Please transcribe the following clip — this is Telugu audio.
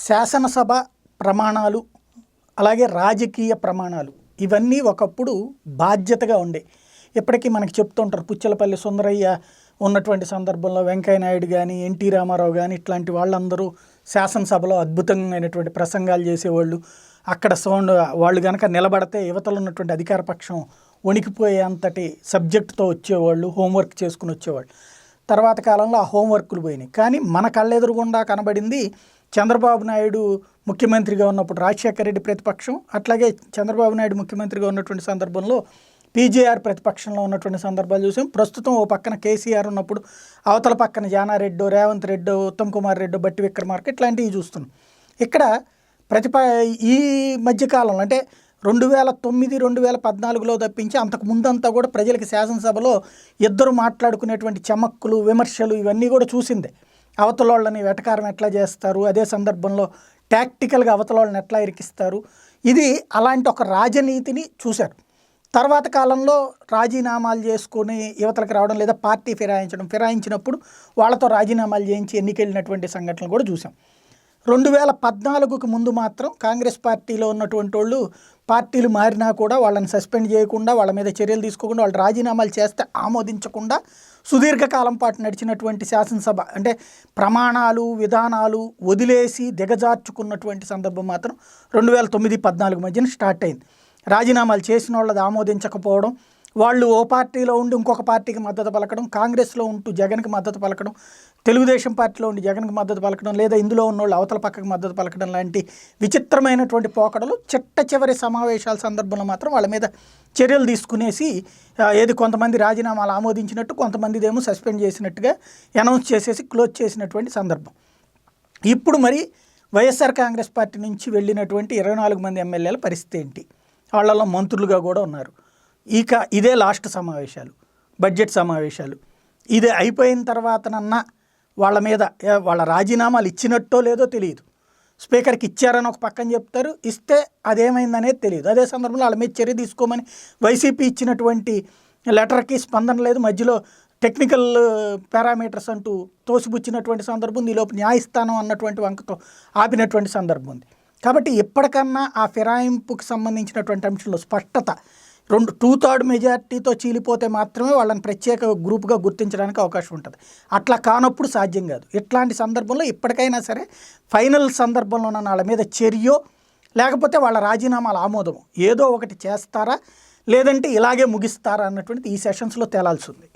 శాసనసభ ప్రమాణాలు, అలాగే రాజకీయ ప్రమాణాలు ఇవన్నీ ఒకప్పుడు బాధ్యతగా ఉండే. ఇప్పటికీ మనకి చెప్తుంటారు పుచ్చలపల్లి సుందరయ్య ఉన్నటువంటి సందర్భంలో వెంకయ్య నాయుడు కానీ, ఎన్టీ రామారావు కానీ ఇట్లాంటి వాళ్ళందరూ శాసనసభలో అద్భుతమైనటువంటి ప్రసంగాలు చేసేవాళ్ళు. అక్కడ సౌండ్ వాళ్ళు కనుక నిలబడితే యువతలో ఉన్నటువంటి అధికార పక్షం వణికిపోయే అంతటి సబ్జెక్టుతో వచ్చేవాళ్ళు, హోంవర్క్ చేసుకుని వచ్చేవాళ్ళు. తర్వాత కాలంలో ఆ హోంవర్క్లు పోయినాయి. కానీ మన కళ్ళెదురుగుండా కనబడింది చంద్రబాబు నాయుడు ముఖ్యమంత్రిగా ఉన్నప్పుడు రాజశేఖర రెడ్డి ప్రతిపక్షం, అట్లాగే చంద్రబాబు నాయుడు ముఖ్యమంత్రిగా ఉన్నటువంటి సందర్భంలో పీజేఆర్ ప్రతిపక్షంలో ఉన్నటువంటి సందర్భాలు చూసాం. ప్రస్తుతం ఓ పక్కన కేసీఆర్ ఉన్నప్పుడు అవతల పక్కన జానారెడ్డో, రేవంత్ రెడ్డో, ఉత్తమ్ కుమార్ రెడ్డో, బట్టి విక్రమార్క ఇట్లాంటివి చూస్తున్నాం. ఇక్కడ ఈ మధ్యకాలంలో అంటే 2009, 2014లో తప్పించి అంతకు ముందంతా కూడా ప్రజలకి శాసనసభలో ఇద్దరు మాట్లాడుకునేటువంటి చమక్కులు, విమర్శలు ఇవన్నీ కూడా చూసిందే. అవతలోళ్ళని వెటకారం ఎట్లా చేస్తారు, అదే సందర్భంలో టాక్టికల్గా అవతలోళ్ళని ఎట్లా ఇరికిస్తారు, ఇది అలాంటి ఒక రాజనీతిని చూశారు. తర్వాత కాలంలో రాజీనామాలు చేసుకొని యువతలకు రావడం, లేదా పార్టీ ఫిరాయించినప్పుడు వాళ్ళతో రాజీనామాలు చేయించి ఎన్నికెళ్ళినటువంటి సంఘటనలు కూడా చూసాం. 2014కు ముందు మాత్రం కాంగ్రెస్ పార్టీలో ఉన్నటువంటి వాళ్ళు పార్టీలు మారినా కూడా వాళ్ళని సస్పెండ్ చేయకుండా, వాళ్ళ మీద చర్యలు తీసుకోకుండా, వాళ్ళు రాజీనామాలు చేస్తే ఆమోదించకుండా సుదీర్ఘకాలం పాటు నడిచినటువంటి శాసనసభ అంటే ప్రమాణాలు, విధానాలు వదిలేసి దిగజార్చుకున్నటువంటి సందర్భం మాత్రం 2009-14 మధ్యన స్టార్ట్ అయింది. రాజీనామాలు చేసిన వాళ్ళది ఆమోదించకపోవడం, వాళ్ళు ఓ పార్టీలో ఉండి ఇంకొక పార్టీకి మద్దతు పలకడం, కాంగ్రెస్లో ఉంటూ జగన్కి మద్దతు పలకడం, తెలుగుదేశం పార్టీలో ఉండి జగన్కి మద్దతు పలకడం, లేదా ఇందులో ఉన్నోళ్ళు అవతల పక్కకి మద్దతు పలకడం లాంటి విచిత్రమైనటువంటి పోకడలు చివరి సమావేశాల సందర్భంలో మాత్రం వాళ్ళ మీద చర్యలు తీసుకునేసి ఏది కొంతమంది రాజీనామాలు ఆమోదించినట్టు, కొంతమందిదేమో సస్పెండ్ చేసినట్టుగా అనౌన్స్ చేసేసి క్లోజ్ చేసినటువంటి సందర్భం. ఇప్పుడు మరి వైఎస్ఆర్ కాంగ్రెస్ పార్టీ నుంచి వెళ్ళినటువంటి 24 మంది ఎమ్మెల్యేల పరిస్థితి ఏంటి? వాళ్ళలో మంత్రులుగా కూడా ఉన్నారు. ఇక ఇదే లాస్ట్ సమావేశాలు, బడ్జెట్ సమావేశాలు. ఇది అయిపోయిన తర్వాతనన్నా వాళ్ళ మీద వాళ్ళ రాజీనామాలు ఇచ్చినట్టో లేదో తెలియదు. స్పీకర్కి ఇచ్చారని ఒక పక్కన చెప్తారు, ఇస్తే అదేమైందనేది తెలియదు. అదే సందర్భంలో వాళ్ళ మీద చర్య తీసుకోమని వైసీపీ ఇచ్చినటువంటి లెటర్కి స్పందన లేదు. మధ్యలో టెక్నికల్ పారామీటర్స్ అంటూ తోసిపుచ్చినటువంటి సందర్భం ఉంది. ఈలోపు న్యాయస్థానం అన్నటువంటి వంకతో ఆపినటువంటి సందర్భం ఉంది. కాబట్టి ఎప్పటికన్నా ఆ ఫిరాయింపుకి సంబంధించినటువంటి అంశంలో స్పష్టత, 2/3 మెజార్టీతో చీలిపోతే మాత్రమే వాళ్ళని ప్రత్యేక గ్రూప్గా గుర్తించడానికి అవకాశం ఉంటుంది. అట్లా కానప్పుడు సాధ్యం కాదు. ఇట్లాంటి సందర్భంలో ఇప్పటికైనా సరే ఫైనల్ సందర్భంలో వాళ్ళ మీద చర్యో లేకపోతే వాళ్ళ రాజీనామాల ఆమోదము ఏదో ఒకటి చేస్తారా, లేదంటే ఇలాగే ముగిస్తారా అన్నటువంటిది ఈ సెషన్స్లో తేలాల్సి ఉంది.